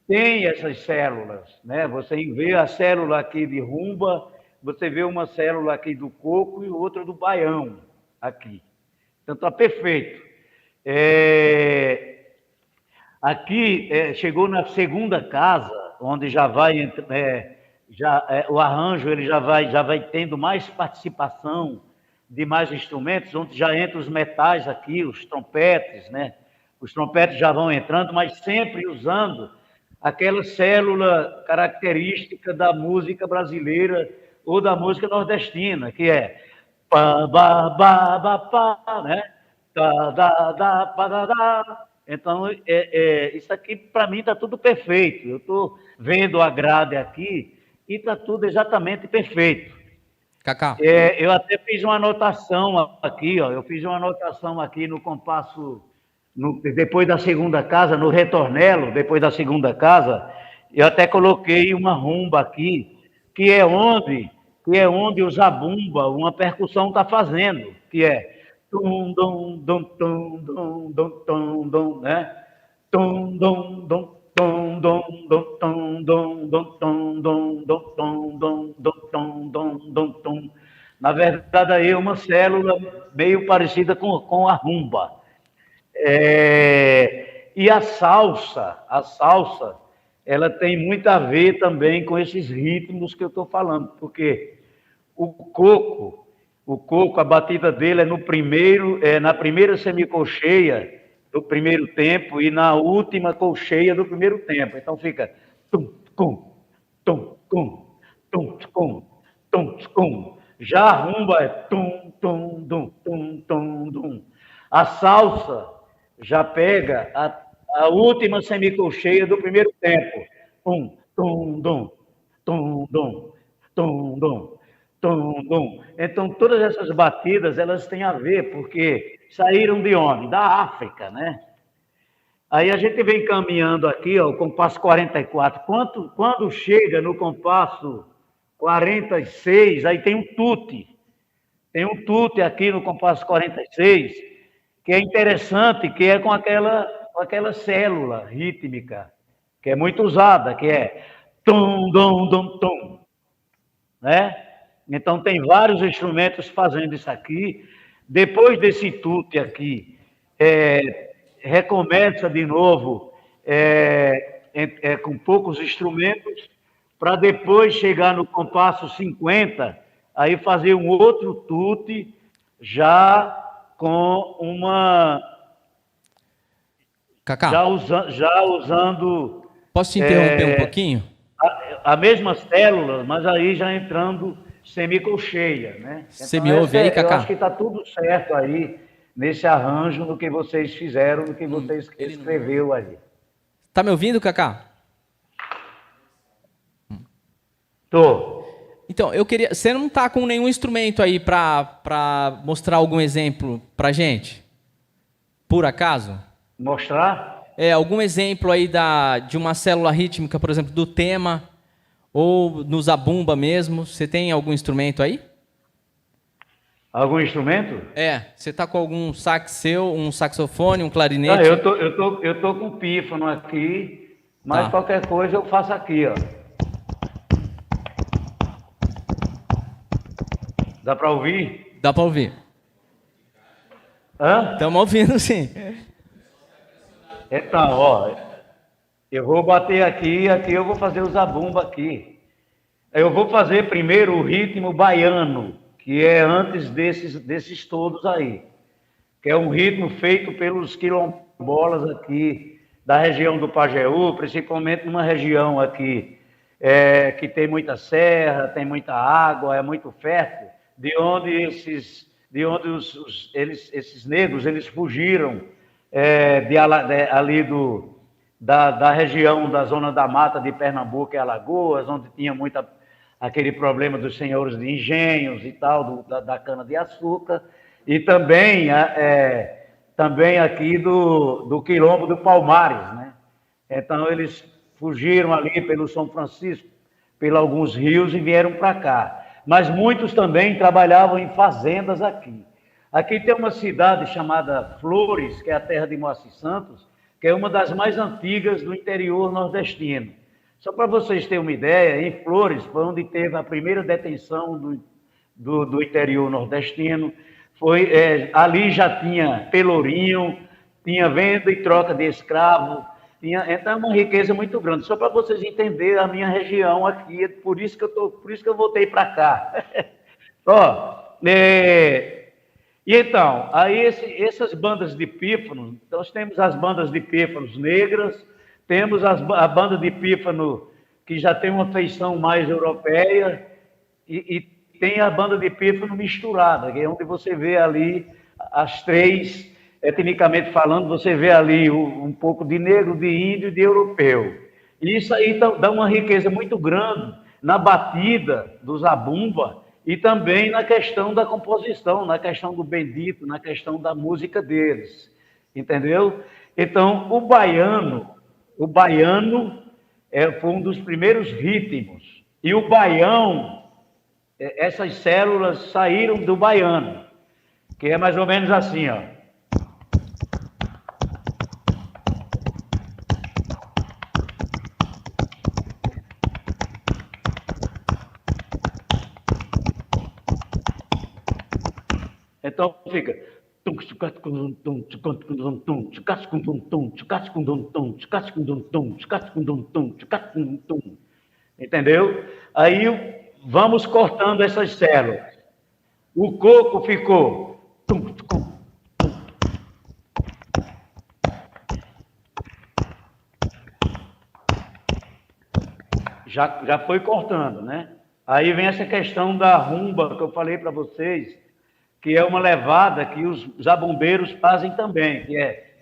tem essas células, né? Você vê a célula aqui de rumba, você vê uma célula aqui do coco e outra do baião aqui. Então, está perfeito. Aqui, chegou na segunda casa, onde já vai... o arranjo ele já vai tendo mais participação de mais instrumentos, onde já entram os metais aqui, os trompetes, né? Os trompetes já vão entrando, mas sempre usando aquela célula característica da música brasileira ou da música nordestina, que é pá, ba, ba, ba, pá, né? Da, da, da, pa, da, da. Então, isso aqui, para mim, está tudo perfeito. Eu estou vendo a grade aqui e está tudo exatamente perfeito. Cacá. Eu até fiz uma anotação aqui, ó. Eu fiz uma anotação aqui no compasso, depois da segunda casa, no retornelo, depois da segunda casa, eu até coloquei uma rumba aqui, que é onde o zabumba, uma percussão, está fazendo, que é tum, dum, dum, tum, dum, dum, tum, dum, né? Tum, dum, dum, tum, dum, dum, tum, dum, dum, tum, dum, dum, tum, dum, dum, tum, dum, dum, tum. Na verdade, aí é uma célula meio parecida com a rumba. E a salsa, ela tem muito a ver também com esses ritmos que eu estou falando, porque o coco, a batida dele é na primeira semicolcheia do primeiro tempo e na última colcheia do primeiro tempo. Então fica tum, tum, tum, tum, tum, tum, tum, tum. Já a rumba é tum, tum, dum, tum, tum, dum. A salsa já pega a última semicolcheia do primeiro tempo. Tum, tum, dum, tum, dum, tum, dum. Então, todas essas batidas, elas têm a ver, porque saíram de onde? Da África, né? Aí a gente vem caminhando aqui, ó, o compasso 44. Quando chega no compasso 46, aí tem um tute. Tem um tute aqui no compasso 46, que é interessante, que é com aquela célula rítmica, que é muito usada, que é tum, dum, dum, tum, né? Então, tem vários instrumentos fazendo isso aqui. Depois desse tute aqui, recomeça de novo com poucos instrumentos, para depois chegar no compasso 50, aí fazer um outro tute, já com uma... Cacá. Já usando... Posso te interromper um pouquinho? A mesma célula, mas aí já entrando... semicolcheia, né? Você me ouve aí, Cacá? Eu acho que está tudo certo aí, nesse arranjo, no que vocês fizeram, no que vocês escreveu aí. Tá me ouvindo, Cacá? Tô. Então, eu queria... Você não está com nenhum instrumento aí para mostrar algum exemplo para gente? Por acaso? Mostrar? Algum exemplo aí de uma célula rítmica, por exemplo, do tema, ou no zabumba mesmo? Você tem algum instrumento aí? Algum instrumento? Você está com algum sax seu, um saxofone, um clarinete? Ah, eu tô com pífano aqui, mas qualquer coisa eu faço aqui, ó. Dá para ouvir? Dá para ouvir. Hã? Estamos ouvindo, sim. Então, ó, eu vou bater aqui eu vou fazer o zabumba aqui. Eu vou fazer primeiro o ritmo baiano, que é antes desses todos aí, que é um ritmo feito pelos quilombolas aqui da região do Pajeú, principalmente numa região aqui que tem muita serra, tem muita água, é muito fértil, de onde esses negros eles fugiram ali da região da zona da mata de Pernambuco e Alagoas, onde tinha aquele problema dos senhores de engenhos e tal, da cana-de-açúcar, e também aqui do Quilombo do Palmares, né? Então, eles fugiram ali pelo São Francisco, pelos alguns rios e vieram para cá. Mas muitos também trabalhavam em fazendas aqui. Aqui tem uma cidade chamada Flores, que é a terra de Moacir Santos, que é uma das mais antigas do interior nordestino. Só para vocês terem uma ideia, em Flores foi onde teve a primeira detenção do interior nordestino. Ali já tinha pelourinho, tinha venda e troca de escravo, então é uma riqueza muito grande. Só para vocês entenderem a minha região aqui, por isso que eu voltei para cá. E então, aí essas bandas de pífano, nós temos as bandas de pífanos negras, temos a banda de pífano que já tem uma feição mais europeia, e tem a banda de pífano misturada, que é onde você vê ali as três, etnicamente falando, você vê ali um pouco de negro, de índio e de europeu. E isso aí dá uma riqueza muito grande na batida do zabumba e também na questão da composição, na questão do bendito, na questão da música deles, entendeu? Então, o baiano foi um dos primeiros ritmos, e o baião, essas células saíram do baiano, que é mais ou menos assim, ó. Então fica. Entendeu? Aí vamos cortando essas células. O coco ficou. Já foi cortando, né? Aí vem essa questão da rumba que eu falei para vocês, que é uma levada que os zabumbeiros fazem também, que é...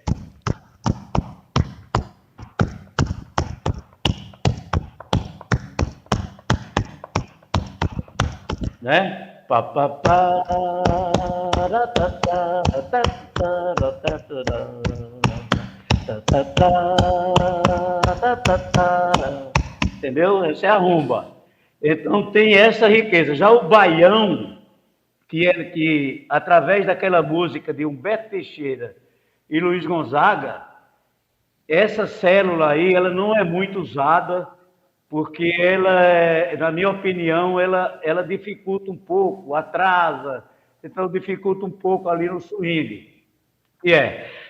Né? Entendeu? Essa é a rumba. Então tem essa riqueza. Já o baião, que através daquela música de Humberto Teixeira e Luiz Gonzaga, essa célula aí, ela não é muito usada, porque ela, na minha opinião, ela dificulta um pouco, atrasa, então dificulta um pouco ali no swing. E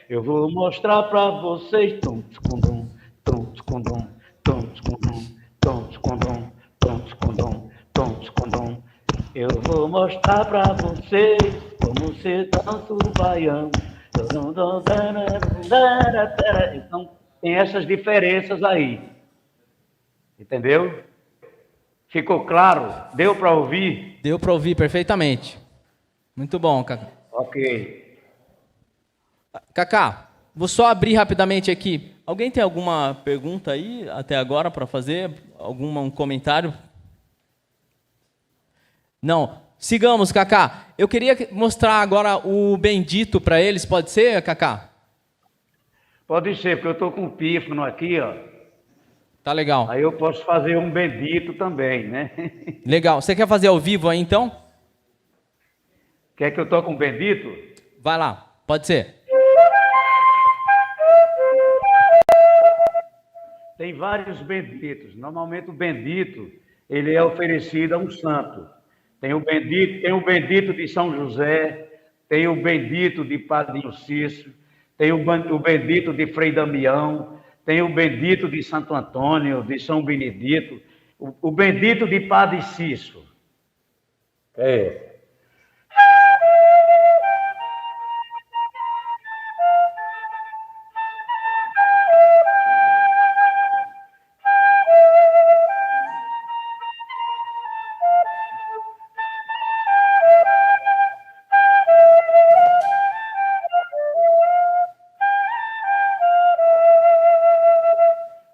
eu vou mostrar para vocês, eu vou mostrar para vocês como se dança o baião. Então, tem essas diferenças aí. Entendeu? Ficou claro? Deu para ouvir? Deu para ouvir perfeitamente. Muito bom, Cacá. Ok. Cacá, vou só abrir rapidamente aqui. Alguém tem alguma pergunta aí até agora para fazer? Um comentário? Não. Sigamos, Cacá. Eu queria mostrar agora o bendito para eles, pode ser, Cacá? Pode ser, porque eu estou com o pífano aqui, ó. Tá legal. Aí eu posso fazer um bendito também, né? Legal. Você quer fazer ao vivo aí, então? Quer que eu toque um bendito? Vai lá, pode ser. Tem vários benditos. Normalmente o bendito, ele é oferecido a um santo. Tem o bendito de São José, tem o bendito de Padre Cícero, tem o bendito de Frei Damião, tem o bendito de Santo Antônio, de São Benedito, o bendito de Padre Cícero. É.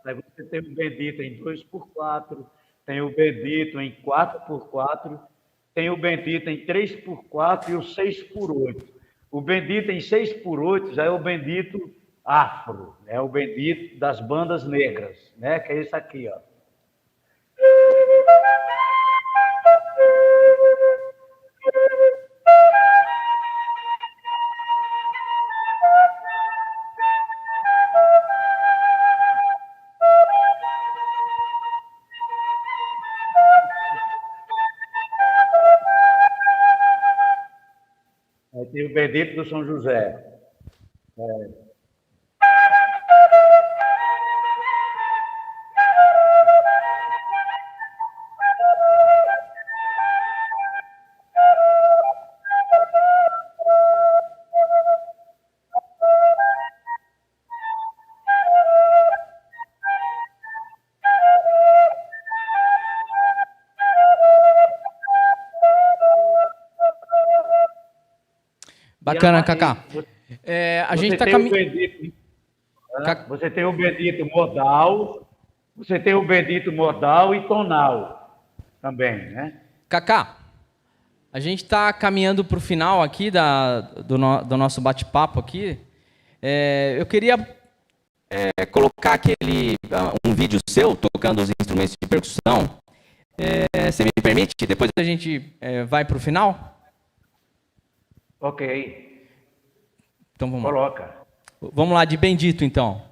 Aí você tem o bendito em 2x4, tem o bendito em 4x4, tem o bendito em 3x4 e o 6x8. O bendito em 6x8 já é o bendito afro, é o bendito das bandas negras, né? Que é esse aqui, ó. Aí tem o bendito do São José. É. Bacana, Cacá. A gente está caminhando. Você tem o bendito modal, você tem o bendito modal e tonal também, né? Cacá, a gente está caminhando para o final aqui do nosso bate-papo aqui. Eu queria colocar um vídeo seu tocando os instrumentos de percussão. Você me permite? Depois a gente vai para o final? Ok. Então vamos lá. Coloca. Vamos lá, de bendito, então.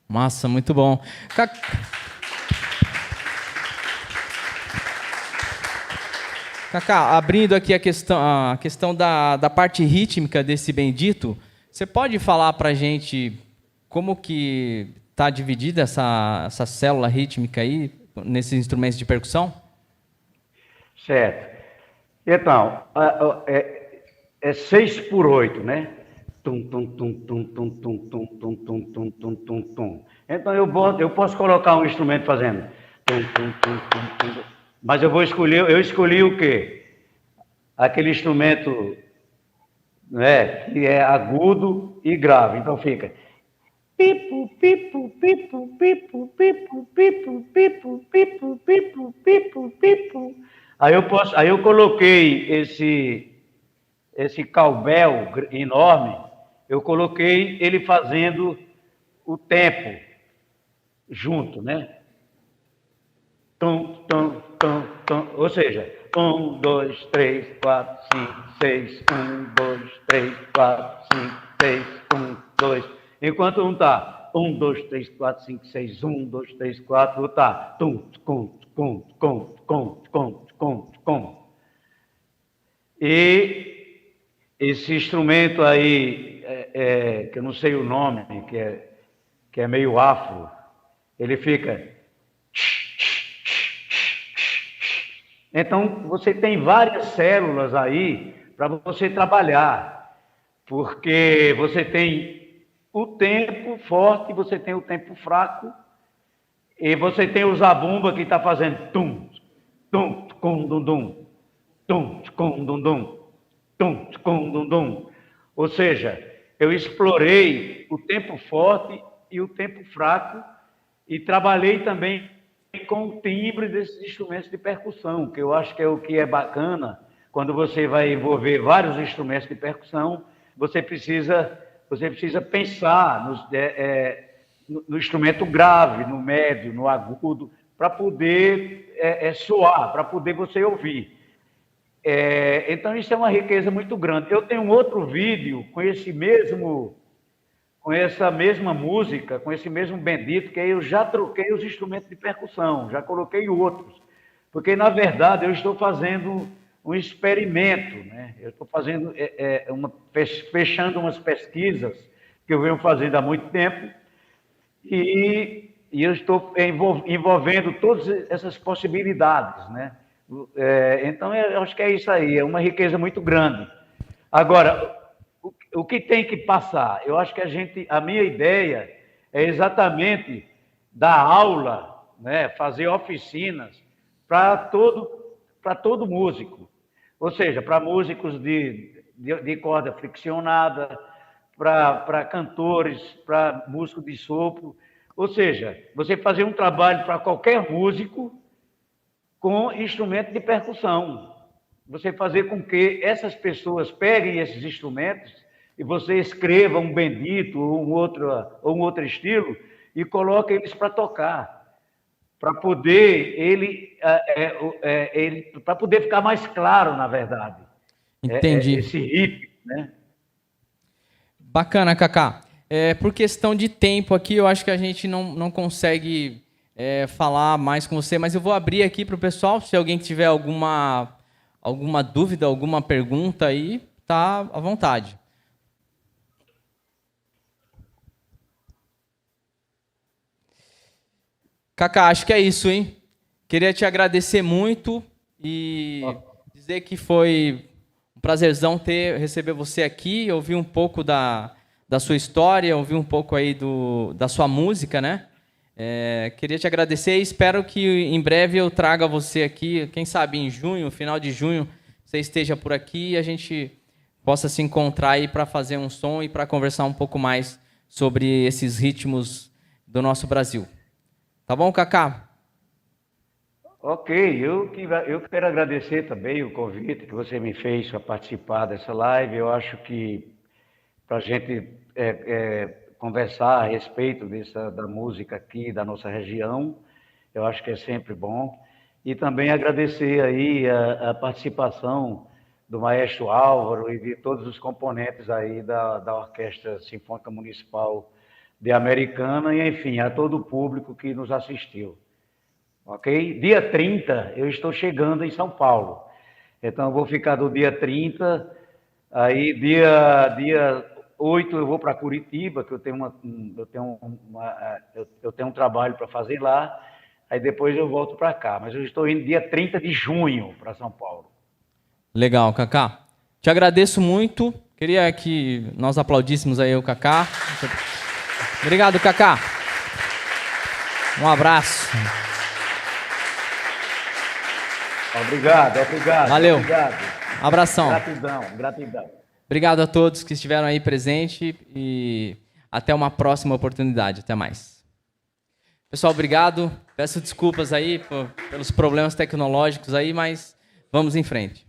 Massa, muito bom. Cacá, abrindo aqui a questão da parte rítmica desse bendito, você pode falar para a gente como que está dividida essa célula rítmica aí, nesses instrumentos de percussão? Certo. Então, é 6x8, né? Tum, tum, tum, tum, tum, tum, tum, tum, tum, tum, tum, tum, tum. Então eu posso colocar um instrumento fazendo tum, tum, tum, tum, tum. Mas eu escolhi o quê? Aquele instrumento, né, que é agudo e grave. Então fica pipo, pipo, pipo, pipo, pipo, pipo, pipo, pipo, pipo, pipo, pipo. Aí eu coloquei esse cowbell enorme, eu coloquei ele fazendo o tempo junto, né? Tum, tum, tum, tum. Ou seja, 1, 2, 3, 4, 5, 6, 1, 2, 3, 4, 5, 6, 1, 2. Enquanto um tá 1, 2, 3, 4, 5, 6, 1, 2, 3, 4, tá tum, tum, tum, tum, tum, tum, tum, tum. E esse instrumento aí, que eu não sei o nome, que é meio afro, ele fica... Então, você tem várias células aí para você trabalhar, porque você tem o tempo forte, você tem o tempo fraco, e você tem o zabumba que está fazendo tum, tum, tum, dum, dum, tum, tum, dum, dum, tum, tum, dum, dum. Ou seja, eu explorei o tempo forte e o tempo fraco e trabalhei também com o timbre desses instrumentos de percussão, que eu acho que é o que é bacana quando você vai envolver vários instrumentos de percussão, você precisa pensar no instrumento grave, no médio, no agudo, para poder soar, para poder você ouvir. Então isso é uma riqueza muito grande. Eu tenho um outro vídeo com essa mesma música, com esse mesmo bendito, que aí eu já troquei os instrumentos de percussão, já coloquei outros. Porque, na verdade, eu estou fazendo um experimento, né? Eu estou fazendo, fechando umas pesquisas que eu venho fazendo há muito tempo e eu estou envolvendo todas essas possibilidades, né? Então, eu acho que é isso aí, é uma riqueza muito grande. Agora, o que tem que passar? Eu acho que a minha ideia é exatamente dar aula, né, fazer oficinas para todo músico. Ou seja, para músicos de corda friccionada, para cantores, para músicos de sopro. Ou seja, você fazer um trabalho para qualquer músico com instrumento de percussão. Você fazer com que essas pessoas peguem esses instrumentos e você escreva um bendito ou um outro estilo e coloque eles para tocar, para poder para poder ficar mais claro, na verdade. Entendi. Esse ritmo, né? Bacana, Cacá. Por questão de tempo aqui, eu acho que a gente não consegue falar mais com você, mas eu vou abrir aqui para o pessoal, se alguém tiver alguma dúvida, alguma pergunta aí, tá à vontade. Cacá, acho que é isso, hein? Queria te agradecer muito e dizer que foi um prazerzão receber você aqui, ouvir um pouco da sua história, ouvir um pouco aí da sua música, né? Queria te agradecer e espero que em breve eu traga você aqui, quem sabe em junho, final de junho, você esteja por aqui e a gente possa se encontrar aí para fazer um som e para conversar um pouco mais sobre esses ritmos do nosso Brasil. Tá bom, Cacá? Ok, eu quero agradecer também o convite que você me fez para participar dessa live. Eu acho que para a gente conversar a respeito da música aqui da nossa região, eu acho que é sempre bom. E também agradecer aí a participação do maestro Álvaro e de todos os componentes aí da Orquestra Sinfônica Municipal de Americana e, enfim, a todo o público que nos assistiu. Ok? Dia 30, eu estou chegando em São Paulo. Então, eu vou ficar do dia 30, aí dia 8 eu vou para Curitiba, que eu tenho um trabalho para fazer lá, aí depois eu volto para cá. Mas eu estou indo dia 30 de junho para São Paulo. Legal, Cacá. Te agradeço muito. Queria que nós aplaudíssemos aí o Cacá. Obrigado, Cacá. Um abraço. Obrigado, obrigado. Valeu. Obrigado. Abração. Gratidão, gratidão. Obrigado a todos que estiveram aí presentes e até uma próxima oportunidade. Até mais. Pessoal, obrigado. Peço desculpas aí pelos problemas tecnológicos aí, mas vamos em frente.